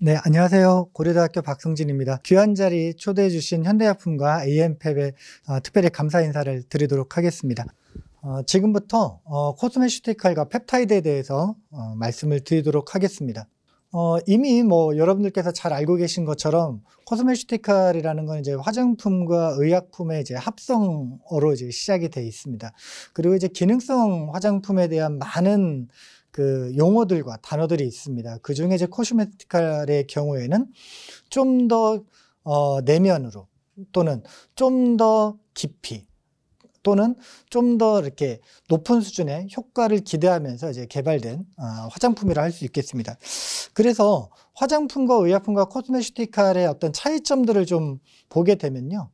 네, 안녕하세요. 고려대학교 박성진입니다. 귀한 자리 초대해 주신 현대약품과 AM팹에 특별히 감사 인사를 드리도록 하겠습니다. 지금부터 코스메슈티컬과 펩타이드에 대해서 말씀을 드리도록 하겠습니다. 이미 여러분들께서 잘 알고 계신 것처럼 코스메슈티컬이라는 건 이제 화장품과 의약품의 이제 합성어로 이제 시작이 되어 있습니다. 그리고 이제 기능성 화장품에 대한 많은 그 용어들과 단어들이 있습니다. 그 중에 이제 코스메티컬의 경우에는 좀 더 내면으로 또는 좀 더 깊이 또는 좀 더 이렇게 높은 수준의 효과를 기대하면서 이제 개발된 화장품이라 할 수 있겠습니다. 그래서 화장품과 의약품과 코스메티컬의 어떤 차이점들을 좀 보게 되면요.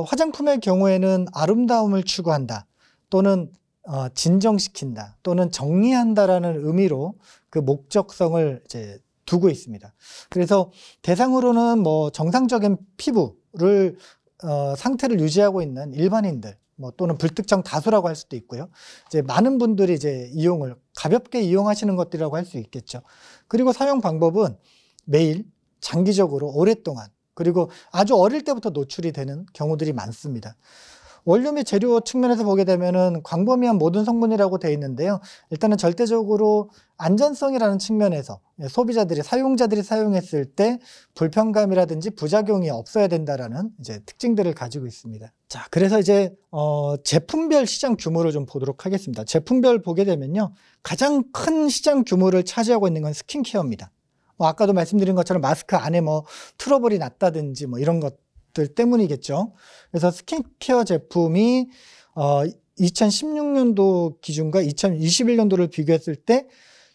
화장품의 경우에는 아름다움을 추구한다 또는 진정시킨다 또는 정리한다라는 의미로 그 목적성을 이제 두고 있습니다. 그래서 대상으로는 정상적인 피부를 상태를 유지하고 있는 일반인들 또는 불특정 다수라고 할 수도 있고요. 이제 많은 분들이 이제 이용을 가볍게 이용하시는 것들이라고 할 수 있겠죠. 그리고 사용 방법은 매일 장기적으로 오랫동안 그리고 아주 어릴 때부터 노출이 되는 경우들이 많습니다. 원료 및 재료 측면에서 보게 되면은 광범위한 모든 성분이라고 되어 있는데요. 일단은 절대적으로 안전성이라는 측면에서 소비자들이 사용자들이 사용했을 때 불편감이라든지 부작용이 없어야 된다라는 이제 특징들을 가지고 있습니다. 자, 그래서 이제 제품별 시장 규모를 좀 보도록 하겠습니다. 제품별 보게 되면요. 가장 큰 시장 규모를 차지하고 있는 건 스킨케어입니다. 아까도 말씀드린 것처럼 마스크 안에 트러블이 났다든지 이런 것들 때문이겠죠. 그래서 스킨케어 제품이 2016년도 기준과 2021년도를 비교했을 때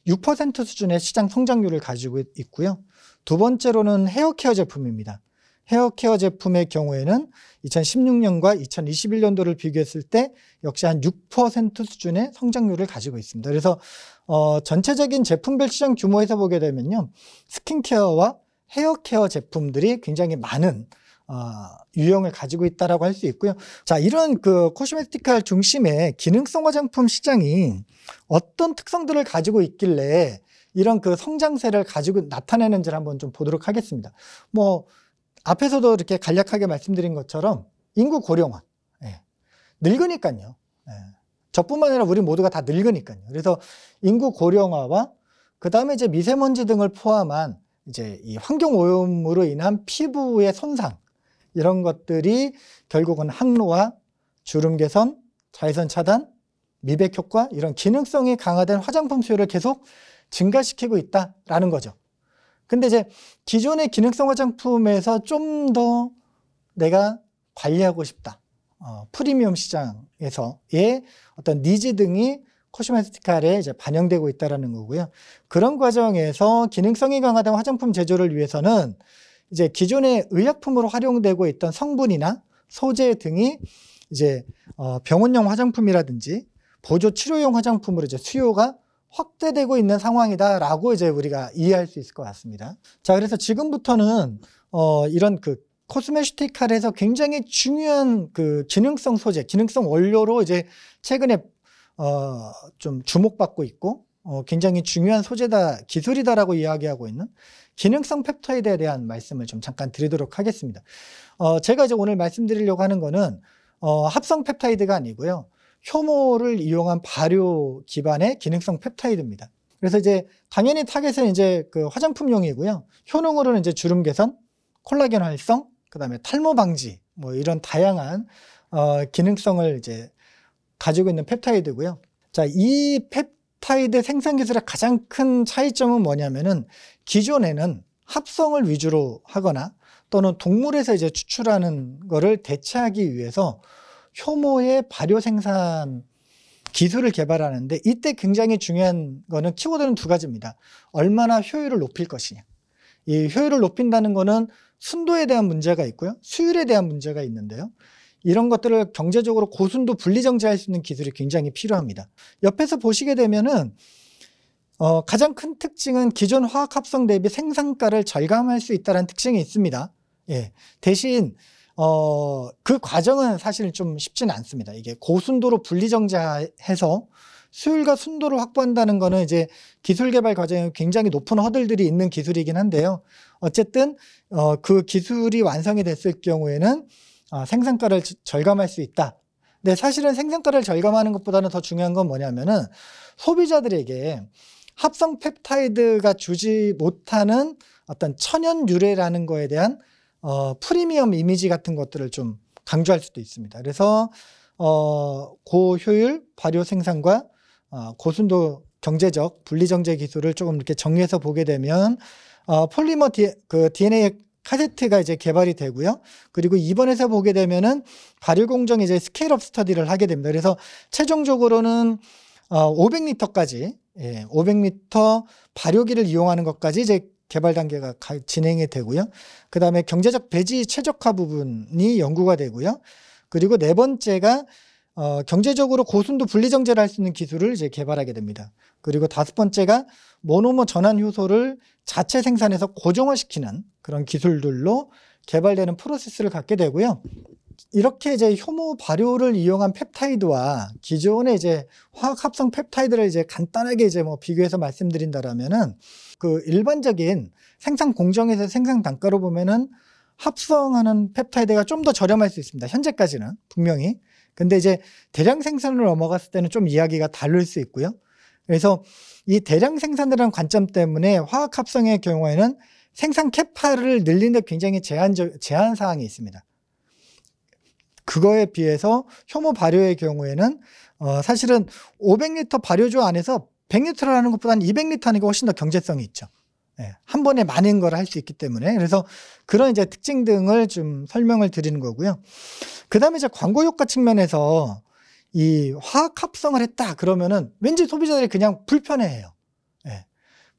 6% 수준의 시장 성장률을 가지고 있고요. 두 번째로는 헤어케어 제품입니다. 헤어케어 제품의 경우에는 2016년과 2021년도를 비교했을 때 역시 한 6% 수준의 성장률을 가지고 있습니다. 그래서 전체적인 제품별 시장 규모에서 보게 되면요. 스킨케어와 헤어케어 제품들이 굉장히 많은 유형을 가지고 있다라고 할 수 있고요. 자, 이런 그 코스메티컬 중심의 기능성 화장품 시장이 어떤 특성들을 가지고 있길래 이런 그 성장세를 가지고 나타내는지를 한번 좀 보도록 하겠습니다. 앞에서도 이렇게 간략하게 말씀드린 것처럼 인구 고령화, 늙으니까요. 저뿐만 아니라 우리 모두가 다 늙으니까요. 그래서 인구 고령화와 그 다음에 이제 미세먼지 등을 포함한 이제 이 환경 오염으로 인한 피부의 손상 이런 것들이 결국은 항노화, 주름 개선, 자외선 차단, 미백 효과 이런 기능성이 강화된 화장품 수요를 계속 증가시키고 있다라는 거죠. 근데 이제 기존의 기능성 화장품에서 좀 더 내가 관리하고 싶다. 프리미엄 시장에서의 어떤 니즈 등이 코스메티컬에 이제 반영되고 있다라는 거고요. 그런 과정에서 기능성이 강화된 화장품 제조를 위해서는 이제 기존의 의약품으로 활용되고 있던 성분이나 소재 등이 이제 병원용 화장품이라든지 보조 치료용 화장품으로 이제 수요가 확대되고 있는 상황이다라고 이제 우리가 이해할 수 있을 것 같습니다. 자, 그래서 지금부터는 이런 그 코스메티컬에서 굉장히 중요한 그 기능성 소재, 기능성 원료로 이제 최근에 좀 주목받고 있고 굉장히 중요한 소재다, 기술이다라고 이야기하고 있는 기능성 펩타이드에 대한 말씀을 좀 잠깐 드리도록 하겠습니다. 제가 이제 오늘 말씀드리려고 하는 거는 합성 펩타이드가 아니고요. 효모를 이용한 발효 기반의 기능성 펩타이드입니다. 그래서 이제 당연히 타겟은 이제 그 화장품용이고요. 효능으로는 이제 주름 개선, 콜라겐 활성, 그다음에 탈모 방지 이런 다양한 기능성을 이제 가지고 있는 펩타이드고요. 자, 이 펩타이드 생산 기술의 가장 큰 차이점은 뭐냐면은 기존에는 합성을 위주로 하거나 또는 동물에서 이제 추출하는 거를 대체하기 위해서 효모의 발효 생산 기술을 개발하는데 이때 굉장히 중요한 거는 키워드는 두 가지입니다. 얼마나 효율을 높일 것이냐. 이 효율을 높인다는 거는 순도에 대한 문제가 있고요. 수율에 대한 문제가 있는데요. 이런 것들을 경제적으로 고순도 분리정제할 수 있는 기술이 굉장히 필요합니다. 옆에서 보시게 되면은 가장 큰 특징은 기존 화학 합성 대비 생산가를 절감할 수 있다는 특징이 있습니다. 대신 그 과정은 사실 좀 쉽지는 않습니다. 이게 고순도로 분리정제해서 수율과 순도를 확보한다는 거는 이제 기술 개발 과정에 굉장히 높은 허들들이 있는 기술이긴 한데요. 어쨌든 그 기술이 완성이 됐을 경우에는 생산가를 절감할 수 있다. 근데 사실은 생산가를 절감하는 것보다는 더 중요한 건 뭐냐면은 소비자들에게 합성 펩타이드가 주지 못하는 어떤 천연 유래라는 거에 대한 프리미엄 이미지 같은 것들을 좀 강조할 수도 있습니다. 그래서 고효율 발효 생산과 고순도 경제적 분리정제 기술을 조금 이렇게 정리해서 보게 되면 폴리머 DNA 카세트가 이제 개발이 되고요. 그리고 이번에서 보게 되면은 발효 공정에 이제 스케일업 스터디를 하게 됩니다. 그래서 최종적으로는 500리터까지 500리터 발효기를 이용하는 것까지 이제 개발 단계가 진행이 되고요. 그 다음에 경제적 배지 최적화 부분이 연구가 되고요. 그리고 네 번째가 경제적으로 고순도 분리정제를 할 수 있는 기술을 이제 개발하게 됩니다. 그리고 다섯 번째가 모노머 전환 효소를 자체 생산해서 고정화시키는 그런 기술들로 개발되는 프로세스를 갖게 되고요. 이렇게 이제 효모 발효를 이용한 펩타이드와 기존의 이제 화학 합성 펩타이드를 이제 간단하게 이제 뭐 비교해서 말씀드린다라면은 그 일반적인 생산 공정에서 생산 단가로 보면은 합성하는 펩타이드가 좀 더 저렴할 수 있습니다. 현재까지는 분명히. 근데 이제 대량 생산으로 넘어갔을 때는 좀 이야기가 다를 수 있고요. 그래서 이 대량 생산이라는 관점 때문에 화학 합성의 경우에는 생산 캐파를 늘리는데 굉장히 제한 사항이 있습니다. 그거에 비해서 효모 발효의 경우에는 사실은 500리터 발효조 안에서 100리터를 하는 것보다는 200리터 하는 게 훨씬 더 경제성이 있죠. 한 번에 많은 걸 할 수 있기 때문에. 그래서 그런 이제 특징 등을 좀 설명을 드리는 거고요. 그 다음에 이제 광고 효과 측면에서 이 화학 합성을 했다 그러면은 왠지 소비자들이 그냥 불편해해요.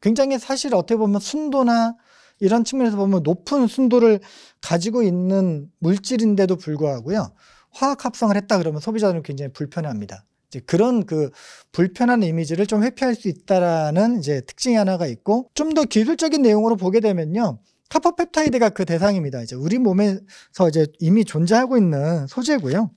굉장히 사실 어떻게 보면 순도나 이런 측면에서 보면 높은 순도를 가지고 있는 물질인데도 불구하고요. 화학 합성을 했다 그러면 소비자들은 굉장히 불편해합니다. 이제 그런 그 불편한 이미지를 좀 회피할 수 있다라는 이제 특징이 하나가 있고, 좀 더 기술적인 내용으로 보게 되면요. 카포펩타이드가 그 대상입니다. 이제 우리 몸에서 이제 이미 존재하고 있는 소재고요.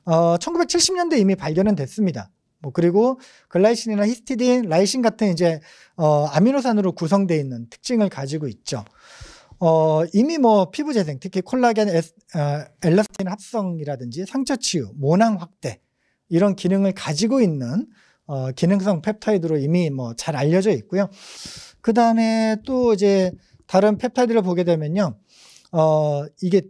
1970년대 이미 발견은 됐습니다. 그리고 글라이신이나 히스티딘, 라이신 같은 이제 아미노산으로 구성되어 있는 특징을 가지고 있죠. 이미 뭐 피부 재생, 특히 콜라겐, 엘라스틴 합성이라든지 상처 치유, 모낭 확대 이런 기능을 가지고 있는 기능성 펩타이드로 이미 뭐 잘 알려져 있고요. 그 다음에 또 이제 다른 펩타이드를 보게 되면요, 이게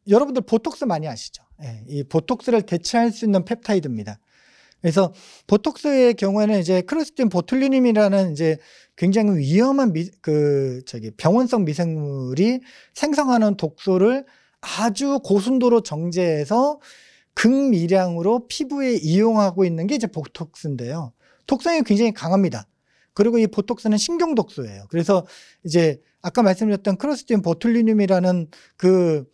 여러분들 보톡스 많이 아시죠? 이 보톡스를 대체할 수 있는 펩타이드입니다. 그래서 보톡스의 경우에는 이제 크로스틴 보툴리눔이라는 이제 굉장히 위험한 병원성 미생물이 생성하는 독소를 아주 고순도로 정제해서 극미량으로 피부에 이용하고 있는 게 이제 보톡스인데요. 독성이 굉장히 강합니다. 그리고 이 보톡스는 신경 독소예요. 그래서 이제 아까 말씀드렸던 크로스틴 보툴리눔이라는 그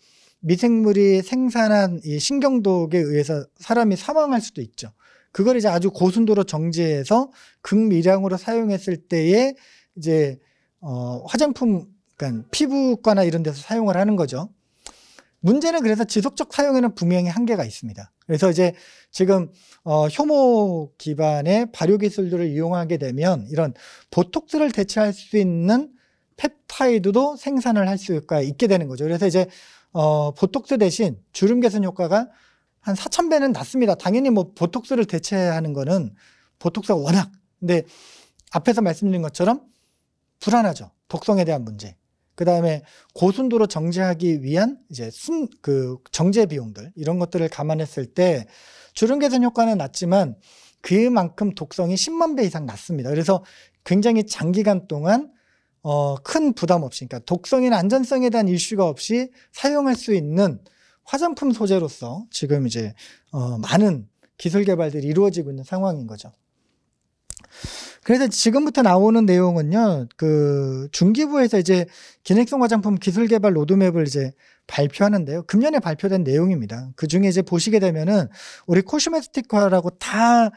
미생물이 생산한 이 신경독에 의해서 사람이 사망할 수도 있죠. 그걸 이제 아주 고순도로 정제해서 극미량으로 사용했을 때에 이제 화장품, 그러니까 피부과나 이런 데서 사용을 하는 거죠. 문제는 그래서 지속적 사용에는 분명히 한계가 있습니다. 그래서 이제 지금 효모 기반의 발효 기술들을 이용하게 되면 이런 보톡스를 대체할 수 있는 펩타이드도 생산을 할 수가 있게 되는 거죠. 그래서 이제 보톡스 대신 주름 개선 효과가 한 4,000배는 낮습니다. 당연히 뭐 보톡스를 대체하는 거는 보톡스가 워낙, 근데 앞에서 말씀드린 것처럼 불안하죠. 독성에 대한 문제. 그 다음에 고순도로 정제하기 위한 이제 정제 비용들, 이런 것들을 감안했을 때 주름 개선 효과는 낮지만 그만큼 독성이 10만 배 이상 낮습니다. 그래서 굉장히 장기간 동안 큰 부담 없이, 그러니까 독성이나 안전성에 대한 이슈가 없이 사용할 수 있는 화장품 소재로서 지금 이제 많은 기술 개발들이 이루어지고 있는 상황인 거죠. 그래서 지금부터 나오는 내용은요, 그 중기부에서 이제 기능성 화장품 기술 개발 로드맵을 이제 발표하는데요. 금년에 발표된 내용입니다. 그 중에 이제 보시게 되면은 우리 코스메틱화라고 다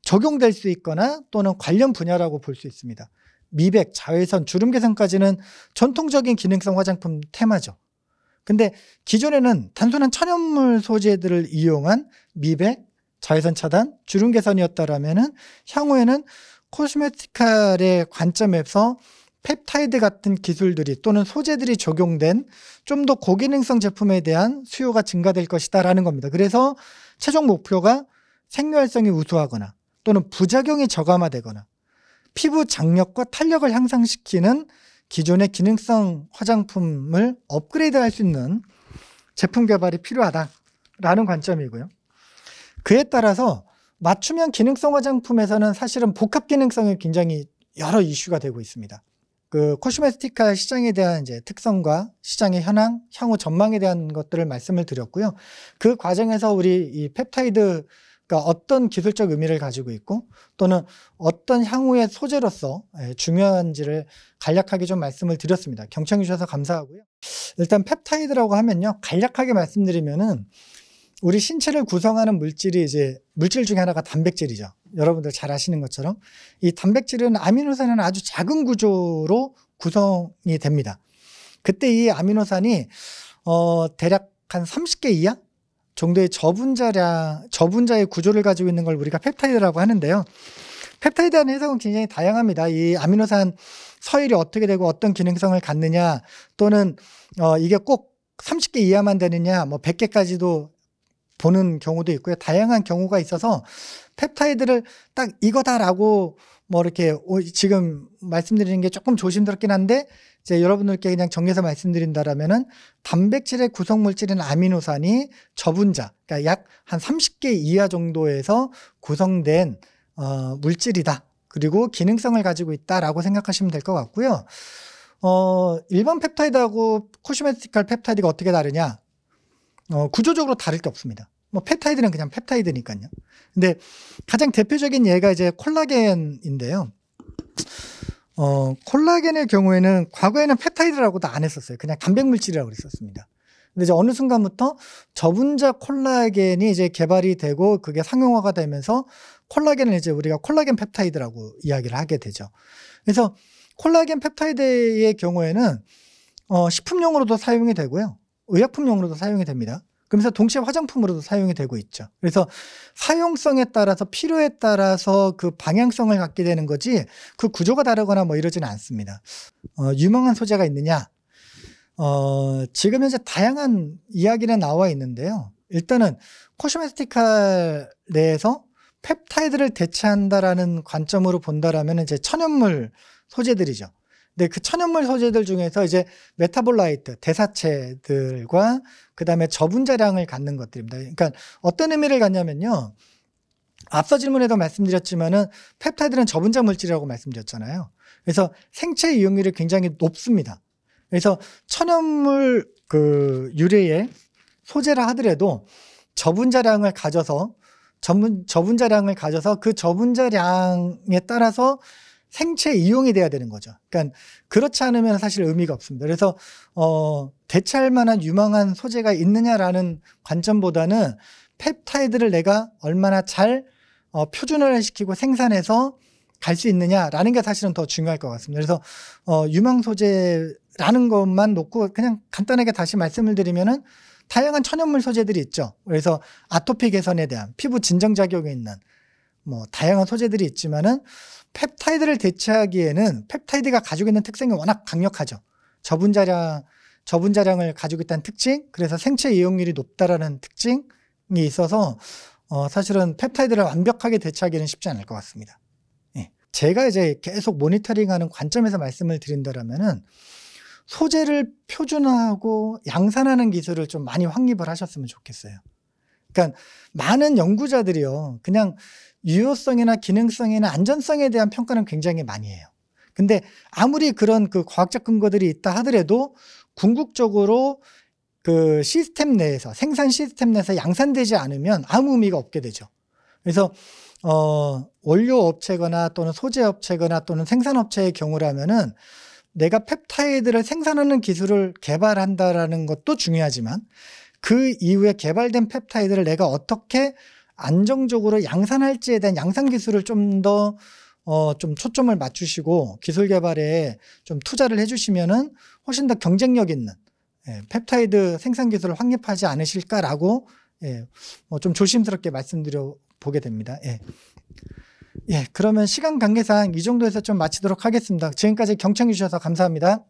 적용될 수 있거나 또는 관련 분야라고 볼 수 있습니다. 미백, 자외선, 주름 개선까지는 전통적인 기능성 화장품 테마죠. 근데 기존에는 단순한 천연물 소재들을 이용한 미백, 자외선 차단, 주름 개선이었다라면은 향후에는 코스메티칼의 관점에서 펩타이드 같은 기술들이 또는 소재들이 적용된 좀 더 고기능성 제품에 대한 수요가 증가될 것이다라는 겁니다. 그래서 최종 목표가 생유활성이 우수하거나 또는 부작용이 저감화되거나 피부 장력과 탄력을 향상시키는 기존의 기능성 화장품을 업그레이드할 수 있는 제품 개발이 필요하다라는 관점이고요. 그에 따라서 맞춤형 기능성 화장품에서는 사실은 복합 기능성이 굉장히 여러 이슈가 되고 있습니다. 그 코스메티칼 시장에 대한 이제 특성과 시장의 현황, 향후 전망에 대한 것들을 말씀을 드렸고요. 그 과정에서 우리 이 펩타이드가 어떤 기술적 의미를 가지고 있고 또는 어떤 향후의 소재로서 중요한지를 간략하게 좀 말씀을 드렸습니다. 경청해 주셔서 감사하고요. 일단 펩타이드라고 하면요, 간략하게 말씀드리면은 우리 신체를 구성하는 물질이 이제 물질 중에 하나가 단백질이죠. 여러분들 잘 아시는 것처럼 이 단백질은 아미노산은 아주 작은 구조로 구성이 됩니다. 그때 이 아미노산이 대략 한 30개 이하 정도의 저분자의 구조를 가지고 있는 걸 우리가 펩타이드라고 하는데요. 펩타이드라는 해석은 굉장히 다양합니다. 이 아미노산 서열이 어떻게 되고 어떤 기능성을 갖느냐, 또는 이게 꼭 30개 이하만 되느냐, 뭐 100개까지도 보는 경우도 있고요. 다양한 경우가 있어서 펩타이드를 딱 이거다라고 뭐 이렇게 지금 말씀드리는 게 조금 조심스럽긴 한데 이제 여러분들께 그냥 정리해서 말씀드린다라면은 단백질의 구성 물질인 아미노산이 저분자, 그러니까 약 한 30개 이하 정도에서 구성된 물질이다. 그리고 기능성을 가지고 있다라고 생각하시면 될 것 같고요. 일반 펩타이드하고 코스메티칼 펩타이드가 어떻게 다르냐? 구조적으로 다를 게 없습니다. 뭐 펩타이드는 그냥 펩타이드니까요. 근데 가장 대표적인 예가 이제 콜라겐인데요. 콜라겐의 경우에는 과거에는 펩타이드라고도 안 했었어요. 그냥 단백물질이라고 그랬었습니다. 근데 이제 어느 순간부터 저분자 콜라겐이 이제 개발이 되고 그게 상용화가 되면서 콜라겐을 이제 우리가 콜라겐 펩타이드라고 이야기를 하게 되죠. 그래서 콜라겐 펩타이드의 경우에는 식품용으로도 사용이 되고요. 의약품용으로도 사용이 됩니다. 그러면서 동시에 화장품으로도 사용이 되고 있죠. 그래서 사용성에 따라서 필요에 따라서 그 방향성을 갖게 되는 거지 그 구조가 다르거나 뭐 이러지는 않습니다. 유망한 소재가 있느냐? 지금 현재 다양한 이야기는 나와 있는데요. 일단은 코스메티칼 내에서 펩타이드를 대체한다라는 관점으로 본다라면 이제 천연물 소재들이죠. 근데 그 천연물 소재들 중에서 이제 메타볼라이트, 대사체들과 그 다음에 저분자량을 갖는 것들입니다. 그러니까 어떤 의미를 갖냐면요. 앞서 질문에도 말씀드렸지만은 펩타이드는 저분자 물질이라고 말씀드렸잖아요. 그래서 생체 이용률이 굉장히 높습니다. 그래서 천연물 그 유래의 소재라 하더라도 저분자량을 가져서 그 저분자량에 따라서 생체 이용이 돼야 되는 거죠. 그러니까 그렇지 않으면 사실 의미가 없습니다. 그래서 대체할 만한 유망한 소재가 있느냐라는 관점보다는 펩타이드를 내가 얼마나 잘 표준화를 시키고 생산해서 갈 수 있느냐라는 게 사실은 더 중요할 것 같습니다. 그래서 유망 소재라는 것만 놓고 그냥 간단하게 다시 말씀을 드리면은 다양한 천연물 소재들이 있죠. 그래서 아토피 개선에 대한 피부 진정작용이 있는 뭐 다양한 소재들이 있지만은 펩타이드를 대체하기에는 펩타이드가 가지고 있는 특성이 워낙 강력하죠. 저분자량을 가지고 있다는 특징, 그래서 생체 이용률이 높다라는 특징이 있어서 사실은 펩타이드를 완벽하게 대체하기는 쉽지 않을 것 같습니다. 예. 제가 이제 계속 모니터링하는 관점에서 말씀을 드린다라면은 소재를 표준화하고 양산하는 기술을 좀 많이 확립을 하셨으면 좋겠어요. 그러니까 많은 연구자들이요, 그냥 유효성이나 기능성이나 안전성에 대한 평가는 굉장히 많이 해요. 근데 아무리 그런 그 과학적 근거들이 있다 하더라도 궁극적으로 그 시스템 내에서, 생산 시스템 내에서 양산되지 않으면 아무 의미가 없게 되죠. 그래서 원료 업체거나 또는 소재 업체거나 또는 생산 업체의 경우라면은 내가 펩타이드를 생산하는 기술을 개발한다라는 것도 중요하지만 그 이후에 개발된 펩타이드를 내가 어떻게 안정적으로 양산할지에 대한 양산 기술을 좀 더 좀 초점을 맞추시고 기술 개발에 좀 투자를 해주시면은 훨씬 더 경쟁력 있는 펩타이드 생산 기술을 확립하지 않으실까라고 예, 좀 조심스럽게 말씀드려 보게 됩니다. 예. 예, 그러면 시간 관계상 이 정도에서 좀 마치도록 하겠습니다. 지금까지 경청해 주셔서 감사합니다.